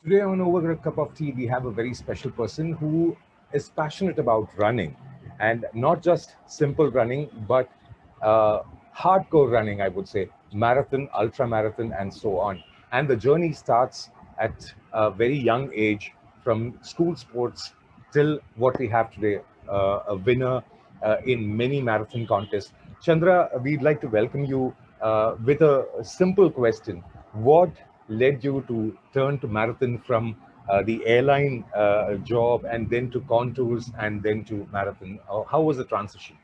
Today on Over a Cup of Tea, we have a very special person who is passionate about running, and not just simple running, but uh, hardcore running, I would say, marathon, ultra marathon, and so on. And the journey starts at a very young age, from school sports till what we have today, a winner in many marathon contests. Chandra, we'd like to welcome you with a simple question. What led you to turn to marathon from the airline job and then to contours and then to marathon? How was the transition?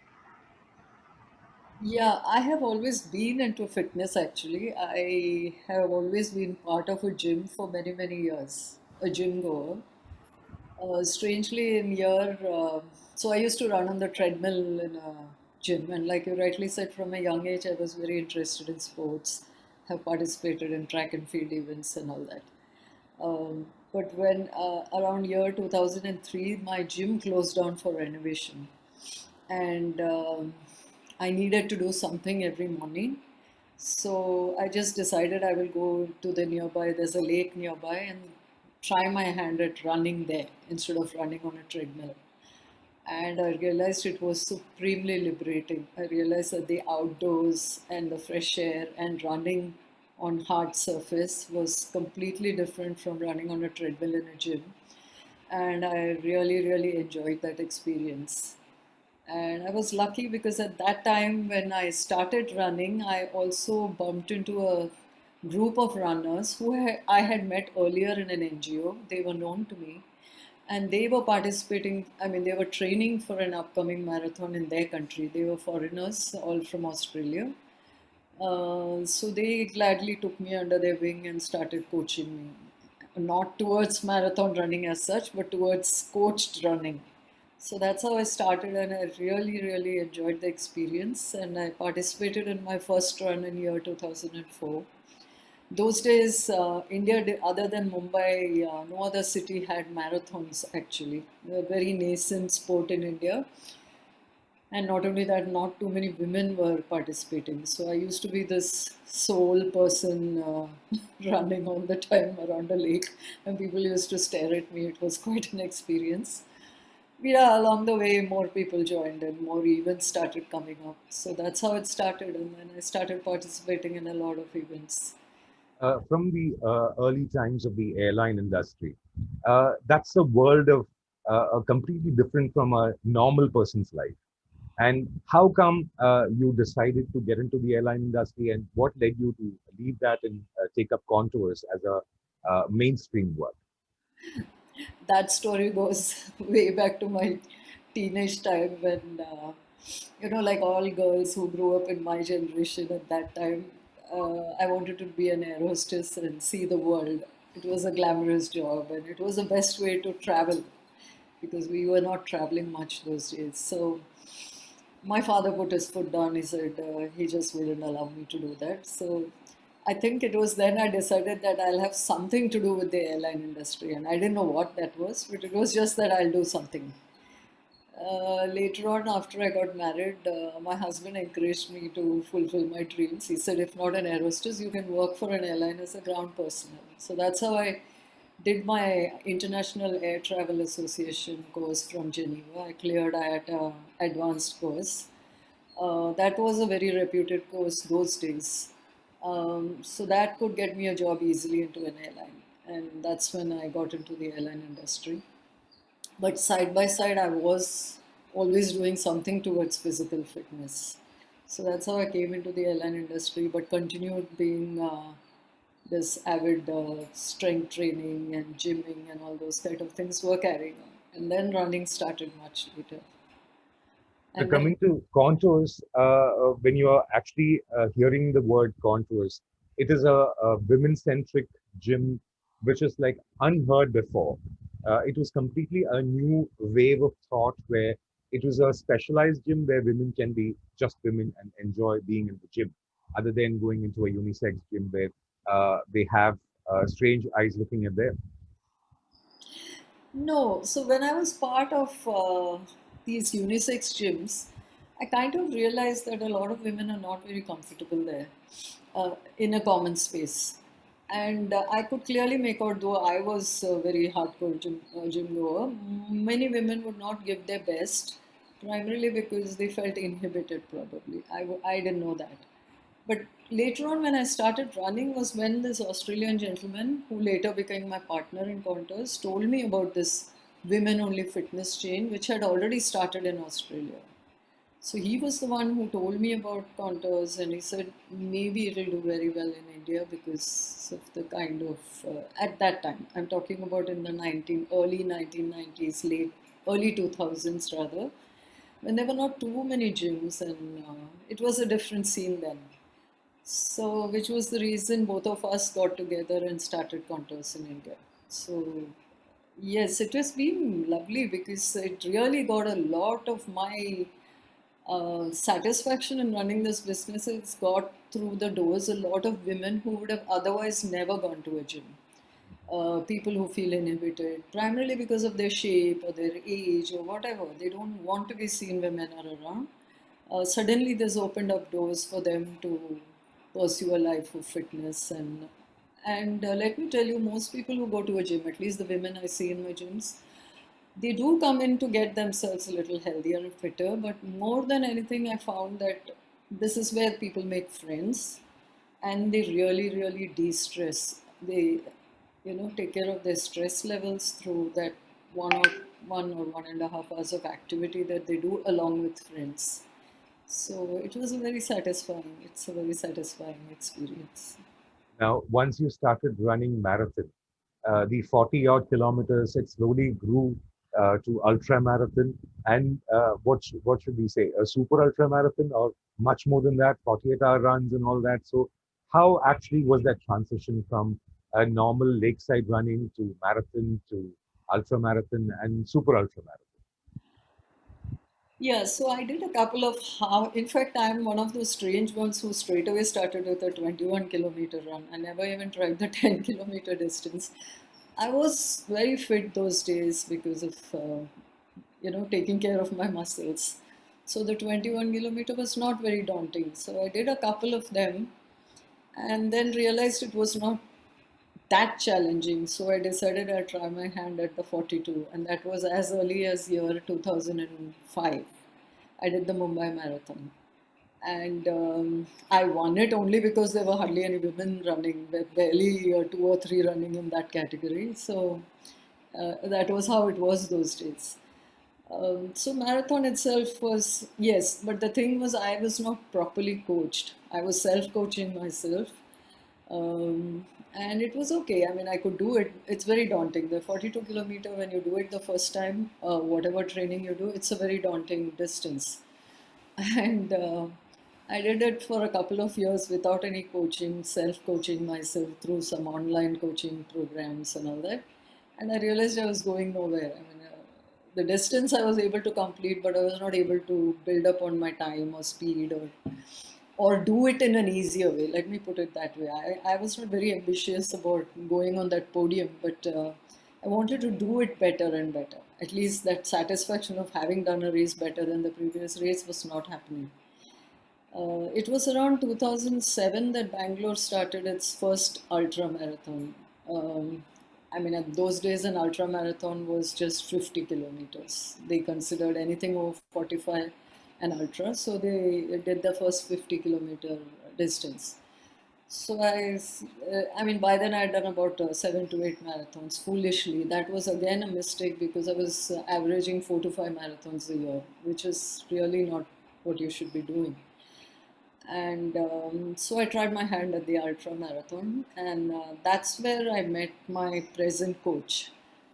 Yeah, I have always been into fitness actually. I have always been part of a gym for many, many years, a gym goer. Strangely, in year, so I used to run on the treadmill in a gym, and like you rightly said, from a young age, I was very interested in sports, have participated in track and field events and all that. But when around year 2003, my gym closed down for renovation, and I needed to do something every morning. So I just decided I will go to the nearby, there's a lake nearby, and try my hand at running there instead of running on a treadmill. And I realized it was supremely liberating. I realized that the outdoors and the fresh air and running on hard surface was completely different from running on a treadmill in a gym. And I really, really enjoyed that experience. And I was lucky because at that time, when I started running, I also bumped into a group of runners who I had met earlier in an NGO. They were known to me and they were participating. I mean, they were training for an upcoming marathon in their country. They were foreigners, all from Australia. So they gladly took me under their wing and started coaching me. Not towards marathon running as such, but towards coached running. So that's how I started, and I really, really enjoyed the experience. And I participated in my first run in year 2004. Those days, India, other than Mumbai, no other city had marathons actually. A very nascent sport in India. And not only that, not too many women were participating. So I used to be this sole person running all the time around a lake, and people used to stare at me. It was quite an experience. Yeah, along the way, more people joined and more events started coming up. So that's how it started. And then I started participating in a lot of events. From the early times of the airline industry, that's a world of completely different from a normal person's life. And how come you decided to get into the airline industry, and what led you to leave that and take up contours as a mainstream work? That story goes way back to my teenage time when, like all girls who grew up in my generation at that time, I wanted to be an air hostess and see the world. It was a glamorous job and it was the best way to travel because we were not traveling much those days. So my father put his foot down. He said he just wouldn't allow me to do that. So I think it was then I decided that I'll have something to do with the airline industry. And I didn't know what that was, but it was just that I'll do something. Later on, after I got married, my husband encouraged me to fulfill my dreams. He said, if not an air hostess, you can work for an airline as a ground personnel. So that's how I did my International Air Travel Association course from Geneva. I cleared IATA advanced course. That was a very reputed course those days. So that could get me a job easily into an airline. And that's when I got into the airline industry. But side by side, I was always doing something towards physical fitness. So that's how I came into the airline industry, but continued being this avid strength training and gymming and all those kind of things were carrying on. And then running started much later. So And when coming to contours, when you are actually hearing the word contours, it is a women-centric gym, which is like unheard before. It was completely a new wave of thought where it was a specialized gym where women can be just women and enjoy being in the gym, other than going into a unisex gym where they have strange eyes looking at them. No, so when I was part of these unisex gyms, I kind of realized that a lot of women are not very comfortable there in a common space. And I could clearly make out, though I was a very hardcore gym goer, many women would not give their best, primarily because they felt inhibited, probably. I didn't know that. But later on, when I started running, was when this Australian gentleman, who later became my partner in Contours, told me about this women only fitness chain, which had already started in Australia. So he was the one who told me about contours, and he said maybe it'll do very well in India because of the kind of at that time I'm talking about in the early 1990s, late early 2000s rather, when there were not too many gyms, and it was a different scene then. So which was the reason both of us got together and started contours in India. So yes, it has been lovely because it really got a lot of my satisfaction in running this business. It's got through the doors a lot of women who would have otherwise never gone to a gym. People who feel inhibited, primarily because of their shape or their age or whatever. They don't want to be seen when men are around. Suddenly, this opened up doors for them to pursue a life of fitness. And let me tell you, most people who go to a gym, at least the women I see in my gyms, they do come in to get themselves a little healthier and fitter, but more than anything, I found that this is where people make friends and they really, really de stress. They, take care of their stress levels through that one or 1.5 hours of activity that they do along with friends. So it was a very satisfying, it's a very satisfying experience. Now, once you started running marathon, the 40 odd kilometers, it slowly grew to ultra marathon. And what should we say? A super ultra marathon or much more than that, 48-hour runs and all that. So, how actually was that transition from a normal lakeside running to marathon to ultra marathon and super ultra marathon? Yeah, so I did a couple of how, in fact, I'm one of those strange ones who straight away started with a 21-kilometer run. I never even tried the 10-kilometer distance. I was very fit those days because of, taking care of my muscles. So the 21-kilometer was not very daunting. So I did a couple of them and then realized it was not that challenging. So I decided I'd try my hand at the 42, and that was as early as year 2005. I did the Mumbai Marathon. And I won it only because there were hardly any women running, there were barely two or three running in that category. So that was how it was those days. So marathon itself was, yes, but the thing was I was not properly coached. I was self-coaching myself, and it was okay. I mean, I could do it. It's very daunting. The 42-kilometer, when you do it the first time, whatever training you do, it's a very daunting distance. And I did it for a couple of years without any coaching, self-coaching myself through some online coaching programs and all that. And I realized I was going nowhere. I mean, the distance I was able to complete, but I was not able to build up on my time or speed or do it in an easier way. Let me put it that way. I was not very ambitious about going on that podium, but I wanted to do it better and better. At least that satisfaction of having done a race better than the previous race was not happening. It was around 2007 that Bangalore started its first ultra marathon. I mean, at those days, an ultra marathon was just 50 kilometers. They considered anything over 45 an ultra, so they did the first 50-kilometer distance. So I mean, by then I had done about 7 to 8 marathons. Foolishly, that was again a mistake because I was averaging 4 to 5 marathons a year, which is really not what you should be doing. And so I tried my hand at the ultra marathon, and that's where I met my present coach.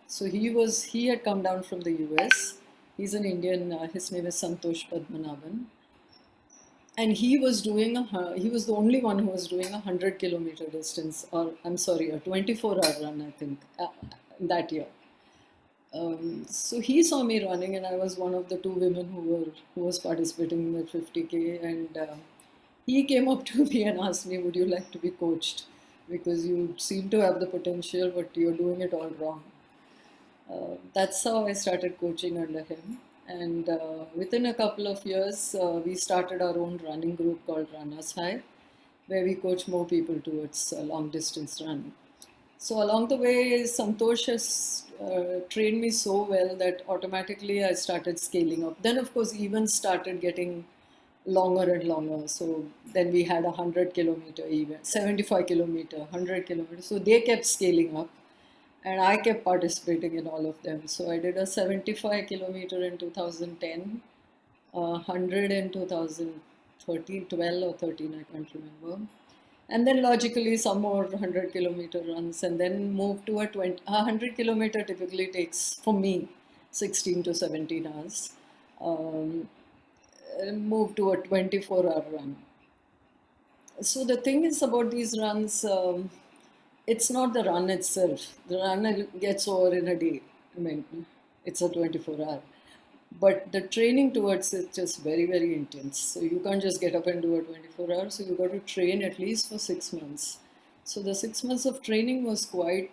So he had come down from the US. He's an Indian. His name is Santosh Padmanabhan, and he was the only one who was doing 100-kilometer distance, or I'm sorry, a 24-hour run, I think, that year. So he saw me running, and I was one of the two women who was participating in the 50K. And he came up to me and asked me, "Would you like to be coached? Because you seem to have the potential, but you're doing it all wrong." That's how I started coaching under him. And within a couple of years, we started our own running group called Runners High. where we coach more people towards long distance running. So along the way, Santosh has trained me so well that automatically I started scaling up. Then, of course, events started getting longer and longer. So then we had 100 kilometer event, 75 kilometer, 100 kilometers. So they kept scaling up, and I kept participating in all of them. So I did a 75 kilometer in 2010, 100 in 2013, 12 or 13, I can't remember. And then logically some more 100 kilometer runs, and then move to a 100 kilometer typically takes for me 16 to 17 hours. Um, and move to a 24-hour run. So the thing is about these runs, it's not the run itself. The run gets over in a day. I mean, it's a 24-hour. But the training towards it is very, very intense. So you can't just get up and do a 24 hours. So you got to train at least for 6 months. So the 6 months of training was quite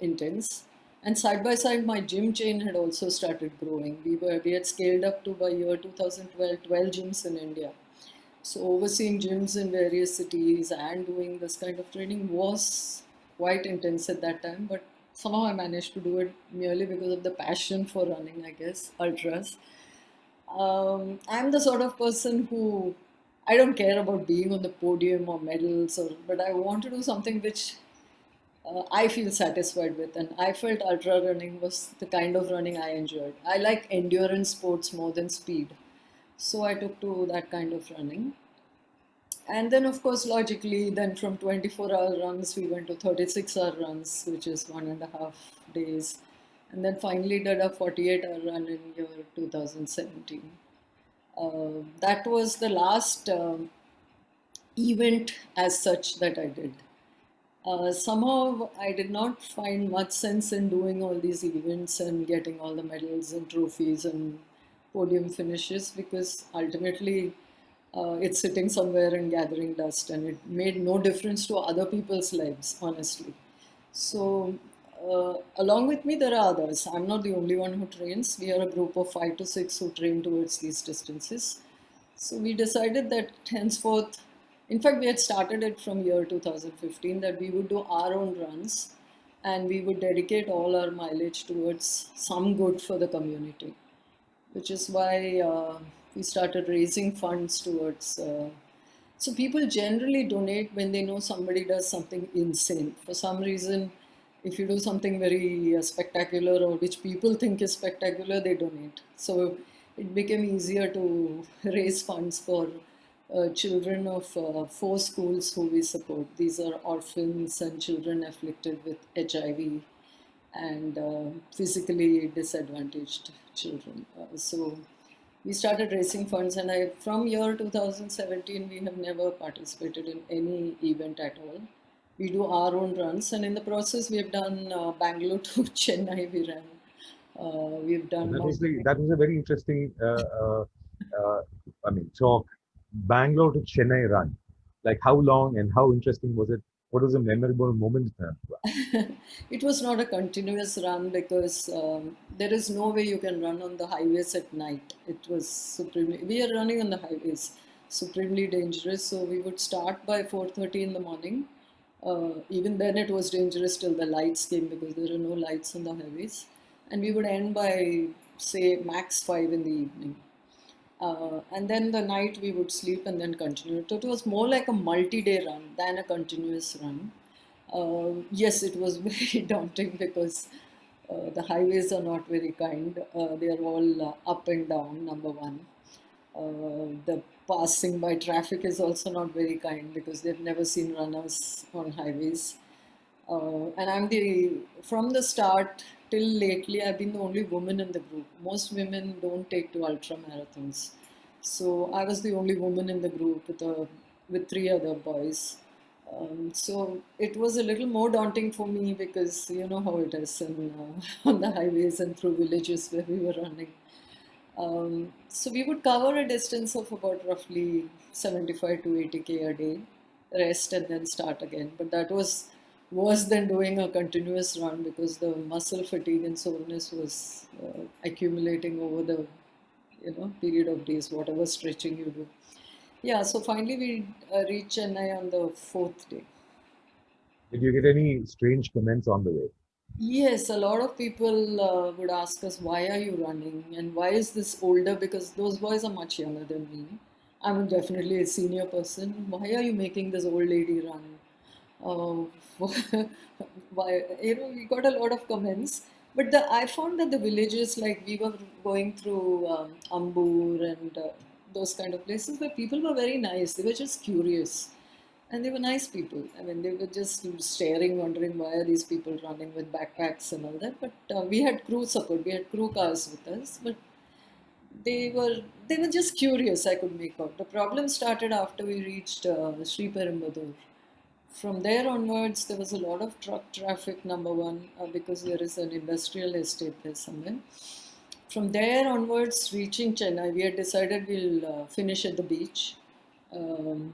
intense. And side by side, my gym chain had also started growing. We had scaled up to by year 2012, 12 gyms in India. So overseeing gyms in various cities and doing this kind of training was quite intense at that time, but somehow I managed to do it merely because of the passion for running, I guess, ultras. I'm the sort of person who I don't care about being on the podium or medals, but I want to do something which I feel satisfied with, and I felt ultra running was the kind of running I enjoyed. I like endurance sports more than speed, so I took to that kind of running. And then, of course, logically, then from 24-hour runs, we went to 36-hour runs, which is 1.5 days. And then finally did a 48-hour run in year 2017. That was the last event as such that I did. Somehow I did not find much sense in doing all these events and getting all the medals and trophies and podium finishes, because ultimately it's sitting somewhere and gathering dust, and it made no difference to other people's lives, honestly. So, along with me, there are others. I'm not the only one who trains. We are a group of 5 to 6 who train towards these distances. So, we decided that henceforth, in fact, we had started it from year 2015, that we would do our own runs and we would dedicate all our mileage towards some good for the community, which is why we started raising funds towards. So people generally donate when they know somebody does something insane. For some reason, if you do something very spectacular or which people think is spectacular, they donate. So it became easier to raise funds for children of 4 schools who we support. These are orphans and children afflicted with HIV and physically disadvantaged children. So we started raising funds, and from year 2017, we have never participated in any event at all. We do our own runs, and in the process, we have done Bangalore to Chennai. We've done That was a very interesting, I mean, talk. Bangalore to Chennai run. Like how long and how interesting was it? What was a memorable moment? it was not a continuous run because there is no way you can run on the highways at night. It was supremely. We are running on the highways, supremely dangerous. So we would start by 4:30 in the morning. Even then, it was dangerous till the lights came, because there are no lights on the highways, and we would end by say max 5 in the evening. And then the night we would sleep and then continue. So it was more like a multi-day run than a continuous run. Yes, it was very daunting because the highways are not very kind. They are all up and down, number one. The passing by traffic is also not very kind because they've never seen runners on highways. And from the start till lately, I've been the only woman in the group. Most women don't take to ultra marathons. So I was the only woman in the group with 3 other boys. So it was a little more daunting for me because you know how it is on the highways and through villages where we were running. So we would cover a distance of about roughly 75 to 80K a day, rest and then start again. But that was worse than doing a continuous run because the muscle fatigue and soreness was accumulating over the period of days, whatever stretching you do. Yeah, so finally we reached Chennai on the fourth day. Did you get any strange comments on the way? Yes, a lot of people would ask us, why are you running? And why is this older? Because those boys are much younger than me. I'm definitely a senior person. Why are you making this old lady run? Why, we got a lot of comments. But I found that the villages, like we were going through Ambur and those kind of places where people were very nice. They were just curious. And they were nice people. I mean, they were just staring, wondering why are these people running with backpacks and all that. But we had crew support. We had crew cars with us. But they were they were just curious. I could make out. The problem started after we reached Sri Perumbadur. From there onwards, there was a lot of truck traffic. Number one, because there is an industrial estate there somewhere. From there onwards, reaching Chennai, we had decided we'll finish at the beach. Um,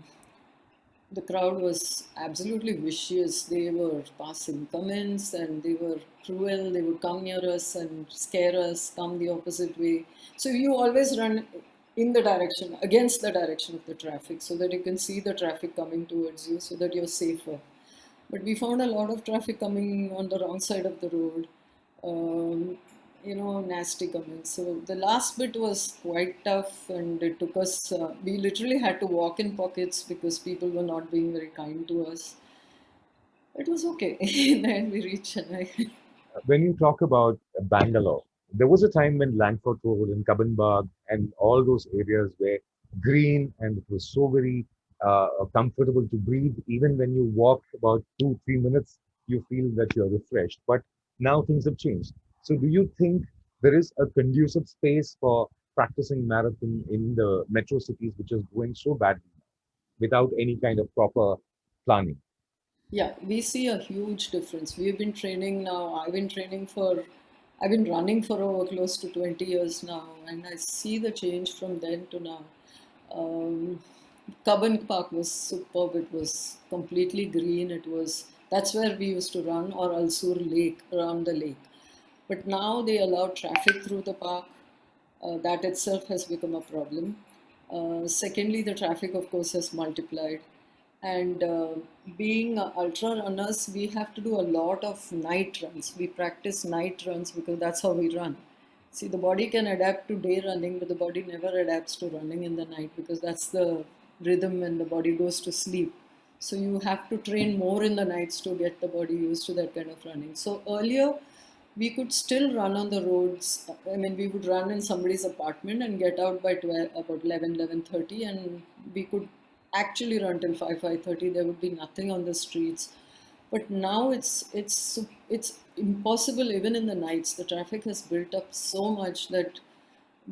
the crowd was absolutely vicious. They were passing comments and they were cruel. They would come near us and scare us, come the opposite way. So you always run in the direction, against the direction of the traffic, so that you can see the traffic coming towards you, so that you're safer. But we found a lot of traffic coming on the wrong side of the road. Um, Nasty comments. So the last bit was quite tough, and it took us. We literally had to walk in pockets because people were not being very kind to us. It was okay. In the end, we reached Chennai. When you talk about Bangalore, there was a time when Langford Road and Kabinbag and all those areas were green and it was so very comfortable to breathe. Even when you walk about 2, 3 minutes, you feel that you're refreshed. But now things have changed. So, do you think there is a conducive space for practicing marathon in the metro cities, which is going so badly without any kind of proper planning? Yeah, we see a huge difference. We've been training now. I've been running for over close to 20 years now, and I see the change from then to now. Um, Cubbon Park was superb. It was completely green. That's where we used to run, or Alsur Lake, around the lake. But now they allow traffic through the park. That itself has become a problem. Secondly, the traffic, of course, has multiplied. And being ultra runners, we have to do a lot of night runs. We practice night runs because that's how we run. See, the body can adapt to day running, but the body never adapts to running in the night because that's the rhythm when the body goes to sleep. So you have to train more in the nights to get the body used to that kind of running. So earlier, we could still run on the roads. I mean, we would run in somebody's apartment and get out by 12, about 11:30, and we could actually run till 5:30. There would be nothing on the streets. But now it's impossible even in the nights. The traffic has built up so much that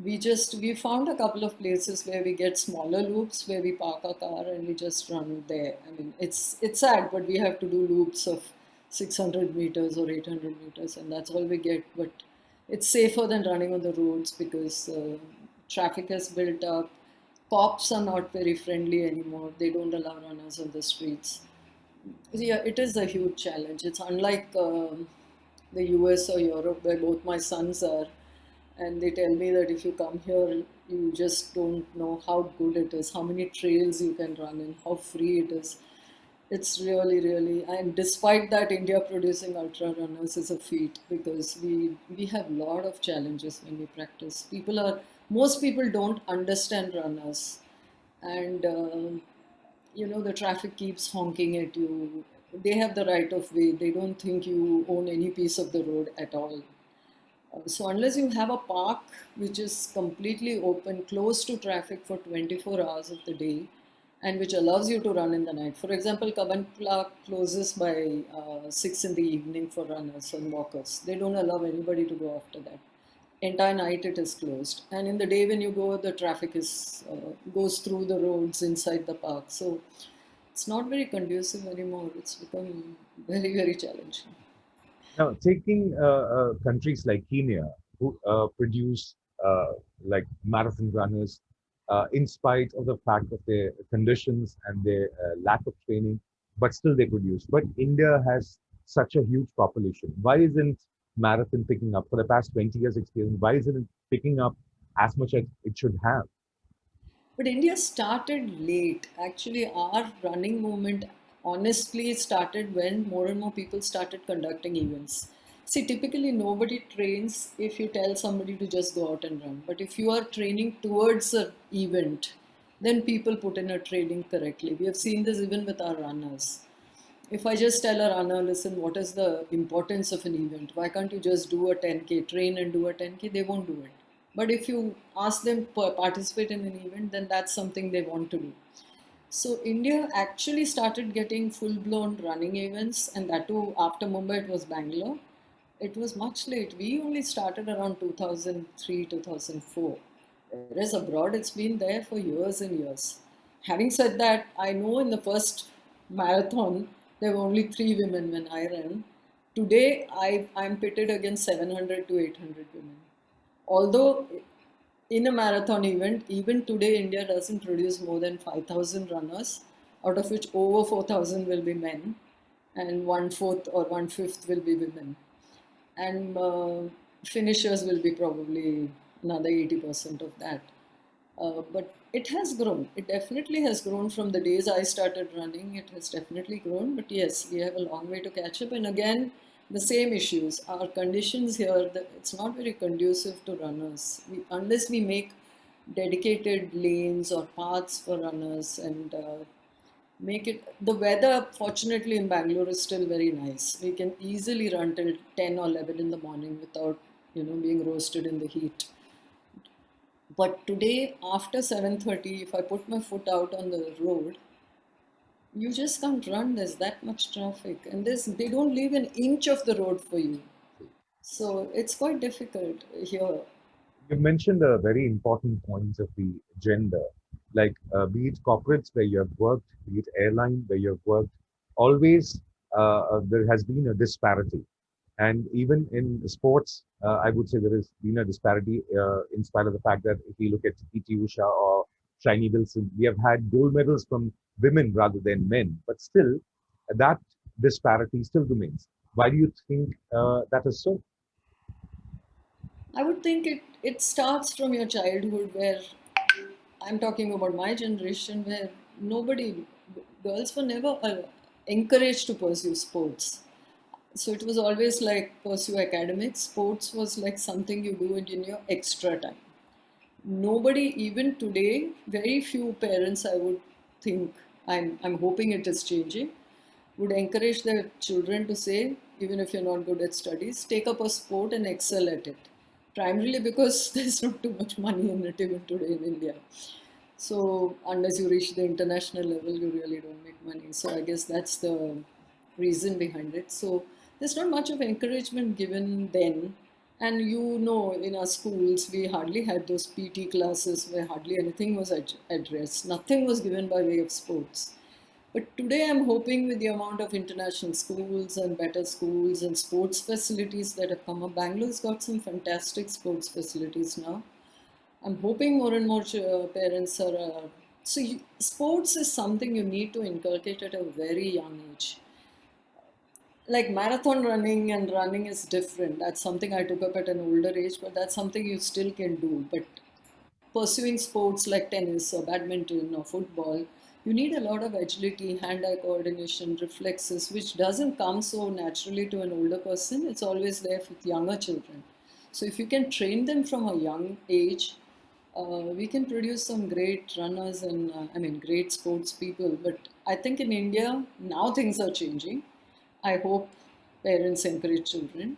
we found a couple of places where we get smaller loops where we park our car and we just run there. I mean, it's sad, but we have to do loops of 600 meters or 800 meters, and that's all we get. But it's safer than running on the roads because traffic has built up. Cops are not very friendly anymore. They don't allow runners on the streets. Yeah, it is a huge challenge. It's unlike the US or Europe, where both my sons are, and they tell me that if you come here, you just don't know how good it is, how many trails you can run and how free it is. It's really, really, and despite that, India producing ultra runners is a feat because we have a lot of challenges when we practice. Most people don't understand runners, and the traffic keeps honking at you. They have the right of way. They don't think you own any piece of the road at all. So unless you have a park which is completely open, close to traffic for 24 hours of the day, and which allows you to run in the night. For example, Kavan Park closes by 6 in the evening for runners and walkers. They don't allow anybody to go after that. Entire night it is closed, and in the day when you go, the traffic is goes through the roads inside the park. So it's not very conducive anymore. It's become very, very challenging. Now, taking countries like Kenya, who produce like marathon runners, in spite of the fact of their conditions and their lack of training, but still they produce. But India has such a huge population. Why isn't marathon picking up for the past 20 years experience? Why isn't it picking up as much as it should have? But India started late. Actually, our running movement honestly started when more and more people started conducting events. See, typically nobody trains if you tell somebody to just go out and run. But if you are training towards an event, then people put in a training correctly. We have seen this even with our runners. If I just tell a runner, listen, what is the importance of an event? Why can't you just do a 10K, train and do a 10K? They won't do it. But if you ask them to participate in an event, then that's something they want to do. So India actually started getting full-blown running events, and that too after Mumbai, it was Bangalore. It was much late. We only started around 2003, 2004. Whereas abroad, it's been there for years and years. Having said that, I know in the first marathon, there were only three women when I ran. Today, I'm pitted against 700 to 800 women. Although in a marathon event, even today, India doesn't produce more than 5,000 runners, out of which over 4,000 will be men, and one fourth or one fifth will be women. And finishers will be probably another 80% of that. But it has grown. It definitely has grown from the days I started running. It has definitely grown. But yes, we have a long way to catch up. And again, the same issues. Our conditions here, it's not very conducive to runners. Unless we make dedicated lanes or paths for runners and make it. The weather, fortunately, in Bangalore is still very nice. We can easily run till 10 or 11 in the morning without, being roasted in the heat. But today, after 7:30, if I put my foot out on the road, you just can't run. There's that much traffic, and they don't leave an inch of the road for you. So it's quite difficult here. You mentioned a very important point of the gender, like be it corporates where you have worked, be it airline where you have worked, always there has been a disparity. And even in sports, I would say there has been a disparity in spite of the fact that if you look at P.T. Usha or Shiny Wilson, we have had gold medals from women rather than men. But still, that disparity still remains. Why do you think that is so? I would think it starts from your childhood, where I'm talking about my generation, where nobody, girls were never encouraged to pursue sports. So it was always like pursue academics. Sports was like something you do it in your extra time. Nobody, even today, very few parents, I would think, I'm hoping it is changing, would encourage their children to say, even if you're not good at studies, take up a sport and excel at it. Primarily because there's not too much money in it even today in India. So unless you reach the international level, you really don't make money. So I guess that's the reason behind it. So there's not much of encouragement given then. And in our schools, we hardly had those PT classes where hardly anything was addressed. Nothing was given by way of sports. But today I'm hoping with the amount of international schools and better schools and sports facilities that have come up, Bangalore's got some fantastic sports facilities now. I'm hoping more and more parents are. Sports is something you need to inculcate at a very young age. Like marathon running and running is different. That's something I took up at an older age, but that's something you still can do. But pursuing sports like tennis or badminton or football, you need a lot of agility, hand-eye coordination, reflexes, which doesn't come so naturally to an older person. It's always there with younger children. So if you can train them from a young age, we can produce some great runners and great sports people. But I think in India now things are changing. I hope parents encourage children.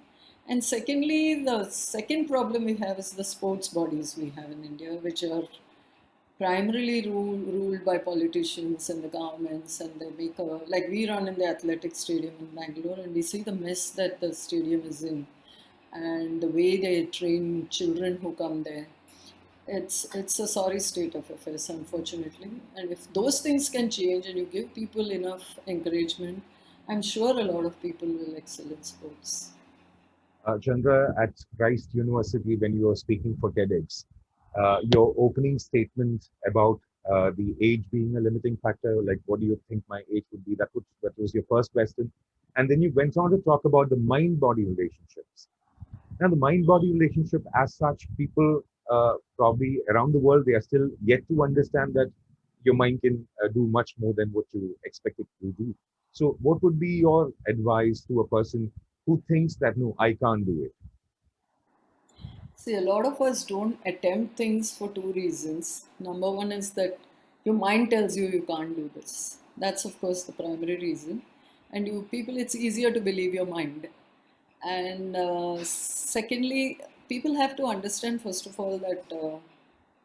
And secondly, the second problem we have is the sports bodies we have in India, which are primarily ruled by politicians and the governments, and they make like we run in the athletic stadium in Bangalore, and we see the mess that the stadium is in, and the way they train children who come there. It's a sorry state of affairs, unfortunately. And if those things can change and you give people enough encouragement, I'm sure a lot of people will excel in sports. Chandra, at Christ University, when you were speaking for TEDx, your opening statement about the age being a limiting factor, like what do you think my age would be? That was your first question. And then you went on to talk about the mind-body relationships. Now, the mind-body relationship, as such, people probably around the world, they are still yet to understand that your mind can do much more than what you expect it to do. So, what would be your advice to a person who thinks that no, I can't do it? See, a lot of us don't attempt things for two reasons. Number one is that your mind tells you you can't do this. That's, of course, the primary reason. And you people, it's easier to believe your mind. And secondly, people have to understand, first of all, that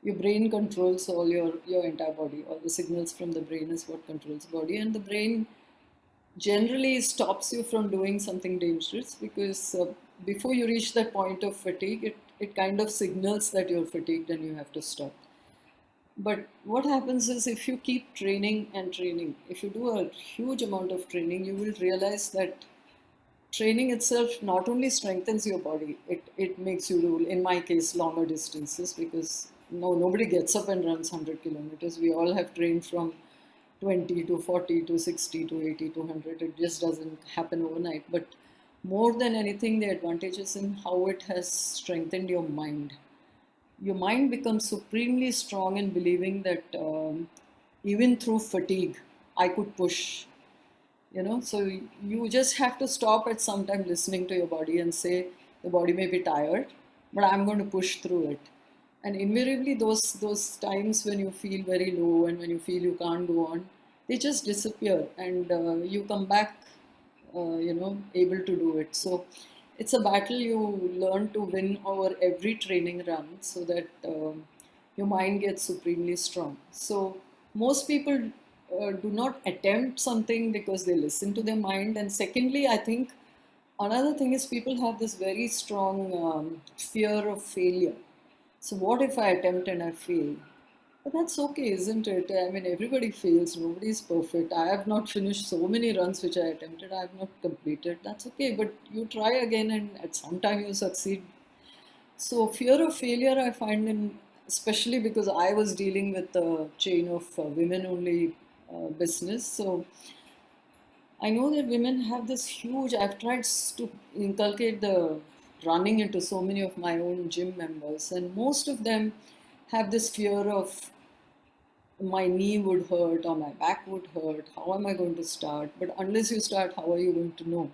your brain controls all your entire body. All the signals from the brain is what controls body. And the brain generally stops you from doing something dangerous because before you reach that point of fatigue, it kind of signals that you're fatigued and you have to stop. But what happens is if you keep training and training, if you do a huge amount of training, you will realize that training itself not only strengthens your body, it makes you do, in my case, longer distances because no, nobody gets up and runs 100 kilometers. We all have trained from 20 to 40 to 60 to 80 to 100. It just doesn't happen overnight. But more than anything, the advantage is in how it has strengthened your mind. Your mind becomes supremely strong in believing that even through fatigue, I could push. So you just have to stop at some time listening to your body and say, the body may be tired, but I'm going to push through it. And invariably, those times when you feel very low and when you feel you can't go on, they just disappear, and you come back, able to do it. So it's a battle you learn to win over every training run, so that your mind gets supremely strong. So most people do not attempt something because they listen to their mind. And secondly, I think another thing is people have this very strong fear of failure. So what if I attempt and I fail? But that's okay, isn't it? I mean, everybody fails. Nobody is perfect. I have not finished so many runs which I attempted. I have not completed. That's okay. But you try again, and at some time you succeed. So fear of failure, I find in, especially because I was dealing with a chain of women-only business. So I know that women have this huge. I've tried to inculcate the running into so many of my own gym members, and most of them have this fear of my knee would hurt or my back would hurt. How am I going to start? But unless you start, how are you going to know?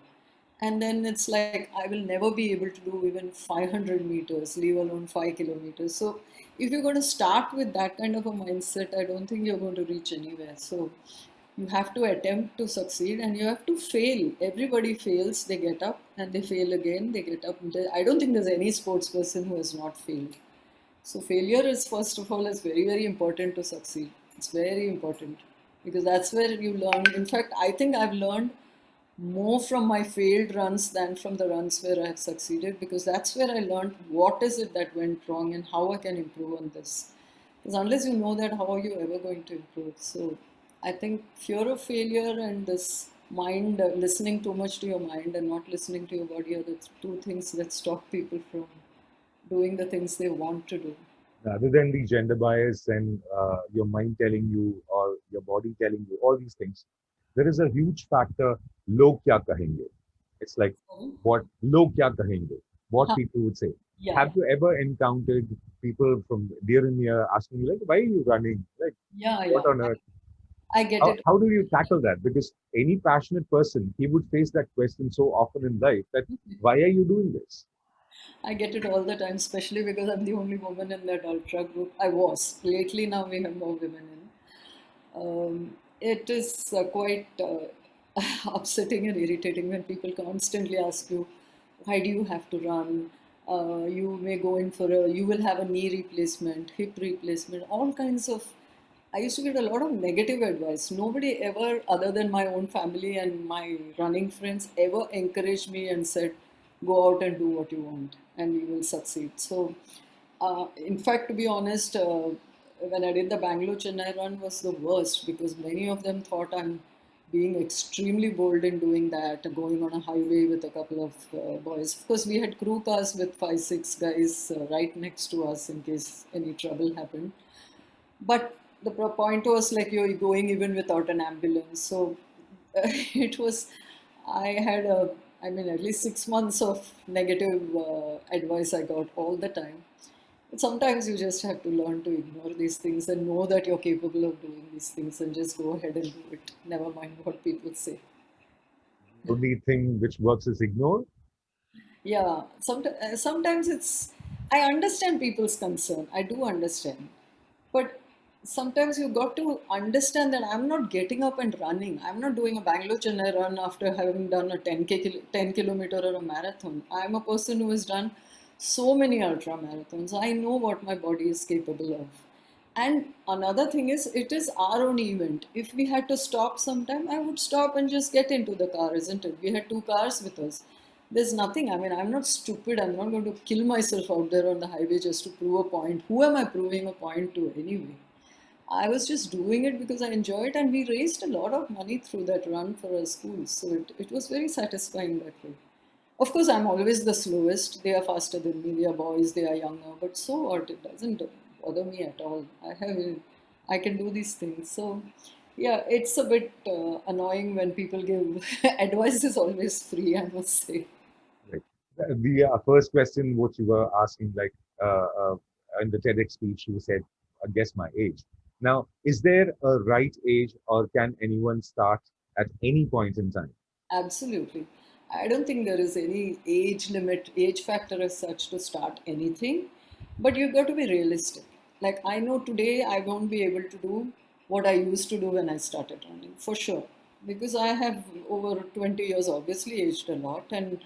And then it's like, I will never be able to do even 500 meters, leave alone 5 kilometers. So if you're going to start with that kind of a mindset, I don't think you're going to reach anywhere. So you have to attempt to succeed and you have to fail. Everybody fails, they get up and they fail again, they get up. I don't think there's any sports person who has not failed. So failure is, first of all, is very, very important to succeed. It's very important because that's where you learn. In fact, I think I've learned more from my failed runs than from the runs where I have succeeded, because that's where I learned what is it that went wrong and how I can improve on this. Because unless you know that, how are you ever going to improve? So I think fear of failure and this mind, listening too much to your mind and not listening to your body, are the two things that stop people from doing the things they want to do. Other than the gender bias and your mind telling you or your body telling you all these things, there is a huge factor, log kya kahenge. It's like, Sorry? what log kya kahenge, what Huh. people would say. Yeah, Have you ever encountered people from dear and near asking you, like, why are you running? Like, yeah, what yeah. on earth? I get How, it. how do you tackle that? Because any passionate person, he would face that question so often in life that, why are you doing this? I get it all the time, especially because I'm the only woman in that ultra group. I was. Lately, now we have more women in. It is quite upsetting and irritating when people constantly ask you, why do you have to run? You may go in for you will have a knee replacement, hip replacement, all kinds of. I used to get a lot of negative advice. Nobody ever, other than my own family and my running friends, ever encouraged me and said, go out and do what you want and you will succeed. So, in fact, to be honest, when I did the Bangalore Chennai run was the worst because many of them thought I'm being extremely bold in doing that, going on a highway with a couple of boys. Of course, we had crew cars with 5, 6 guys right next to us in case any trouble happened. But the point was like you're going even without an ambulance. So it was, I had I mean, at least 6 months of negative advice I got all the time. Sometimes you just have to learn to ignore these things and know that you're capable of doing these things and just go ahead and do it. Never mind what people say. The only thing which works is ignore. Yeah, sometimes I understand people's concern. I do understand. But sometimes you got to understand that I'm not getting up and running. I'm not doing a Bangalore Chennai run after having done a 10 kilometer or a marathon. I'm a person who has done so many ultra marathons. I know what my body is capable of. And another thing is, it is our own event. If we had to stop sometime, I would stop and just get into the car, isn't it? We had two cars with us. There's nothing, I mean, I'm not stupid. I'm not going to kill myself out there on the highway just to prove a point. Who am I proving a point to anyway? I was just doing it because I enjoy it, and we raised a lot of money through that run for our schools. So it was very satisfying that way. Of course, I'm always the slowest. They are faster than me. They are boys. They are younger. But so what? It doesn't bother me at all. I can do these things. So, yeah, it's a bit annoying when people give advice is always free. I must say. Right. The first question, what you were asking, like in the TEDx speech, you said, guess my age. Now, is there a right age, or can anyone start at any point in time? Absolutely. I don't think there is any age limit, age factor as such to start anything, but you've got to be realistic. Like, I know today I won't be able to do what I used to do when I started running, for sure. Because I have over 20 years obviously aged a lot, and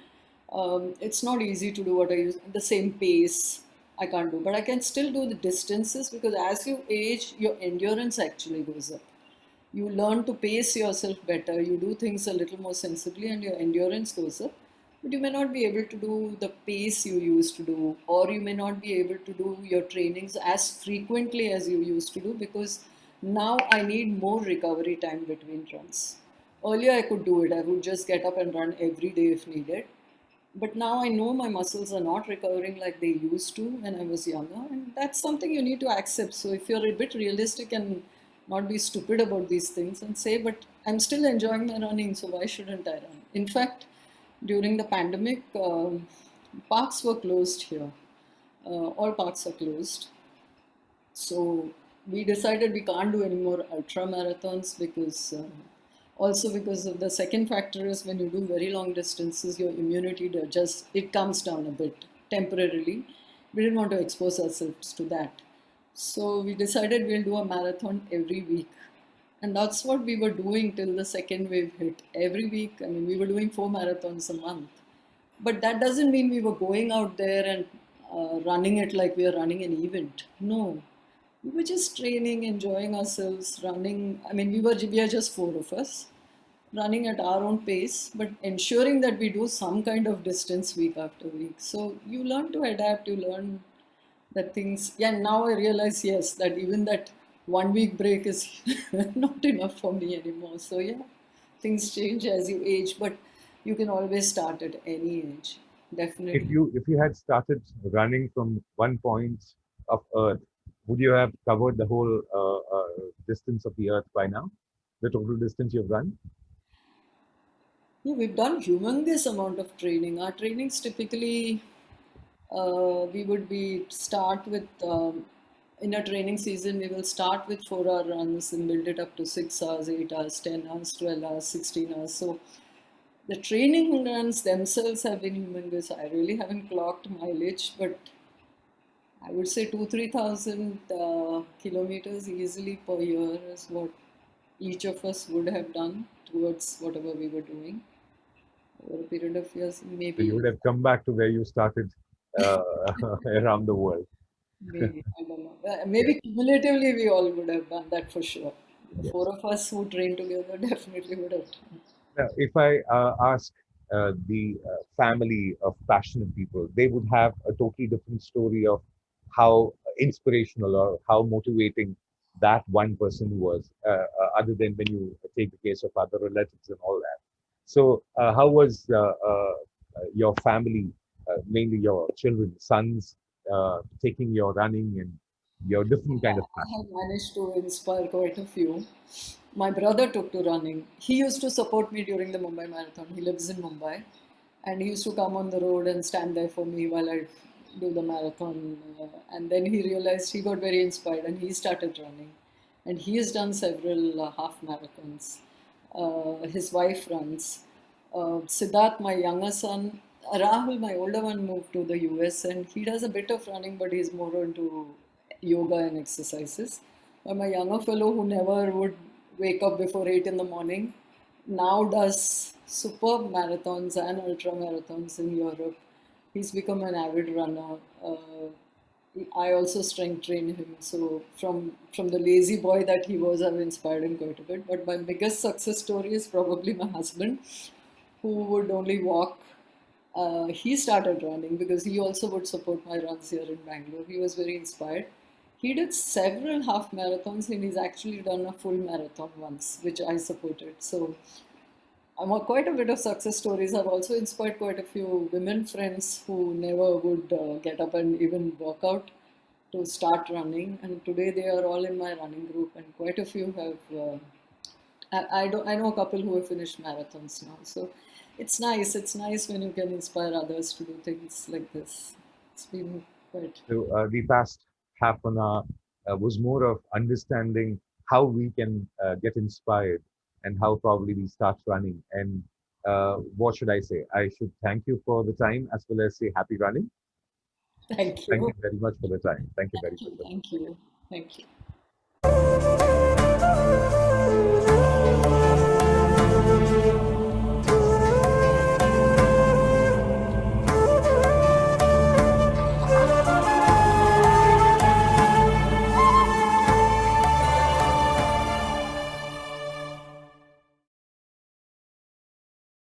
it's not easy to do what I use the same pace. I can't do, but I can still do the distances because as you age, your endurance actually goes up. You learn to pace yourself better, you do things a little more sensibly, and your endurance goes up. But you may not be able to do the pace you used to do, or you may not be able to do your trainings as frequently as you used to do, because now I need more recovery time between runs. Earlier I could do it, I would just get up and run every day if needed, but now I know my muscles are not recovering like they used to when I was younger, and that's something you need to accept. So if you're a bit realistic and not be stupid about these things and say, but I'm still enjoying my running, so why shouldn't I run? In fact, during the pandemic, parks were closed here. All parks are closed. So we decided we can't do any more ultra marathons because also because of the second factor is when you do very long distances, your immunity just it comes down a bit temporarily. We didn't want to expose ourselves to that. So we decided we'll do a marathon every week. And that's what we were doing till the second wave hit. Every week, I mean, we were doing 4 marathons a month. But that doesn't mean we were going out there and running it like we are running an event. No, we were just training, enjoying ourselves, running. I mean, we are just four of us, running at our own pace, but ensuring that we do some kind of distance week after week. So you learn to adapt. You learn that things. Yeah, now I realize yes that even that 1 week break is not enough for me anymore. So yeah, things change as you age, but you can always start at any age. Definitely. If you had started running from one point of Earth, would you have covered the whole distance of the Earth by now? The total distance you've run? Yeah, we've done humongous amount of training. Our trainings typically we would be start with in a training season we will start with 4 hour runs and build it up to 6 hours, 8 hours, 10 hours, 12 hours, 16 hours. So the training runs themselves have been humongous. I really haven't clocked mileage, but I would say 2-3 thousand kilometers easily per year is what each of us would have done towards whatever we were doing over a period of years, So you maybe. would have come back to where you started uh, around the world. Maybe, I don't know. Yeah. Maybe cumulatively we all would have done that for sure. The Yes. four of us who trained together definitely would have done. Now, if I ask the family of passionate people, they would have a totally different story of how inspirational or how motivating that one person was, other than when you take the case of other relatives and all that. So, how was your family, mainly your children, sons, taking your running and your different kind of I passion? have managed to inspire quite a few. My brother took to running. He used to support me during the Mumbai Marathon. He lives in Mumbai. And he used to come on the road and stand there for me while I do the marathon. And then he realized he got very inspired and he started running. And he has done several half marathons. His wife runs. Siddharth, my younger son, Rahul, my older one, moved to the US and he does a bit of running, but he's more into yoga and exercises. But my younger fellow, who never would wake up before 8 in the morning, now does superb marathons and ultra marathons in Europe. He's become an avid runner. I also strength train him. So from the lazy boy that he was, I've inspired him quite a bit. But my biggest success story is probably my husband, who would only walk. He started running because he also would support my runs here in Bangalore. He was very inspired. He did several half marathons and he's actually done a full marathon once, which I supported. So I'm quite a bit of success stories. I've also inspired quite a few women friends who never would get up and even work out to start running. And today they are all in my running group, and quite a few have. I know a couple who have finished marathons now. So it's nice. It's nice when you can inspire others to do things like this. It's been quite. So the past half an hour was more of understanding how we can get inspired and how probably we start running. And what should I say? I should thank you for the time as well as say happy running. Thank Thank you. you very much for the time. Thank you very Thank you. much. Thank you. Thank you.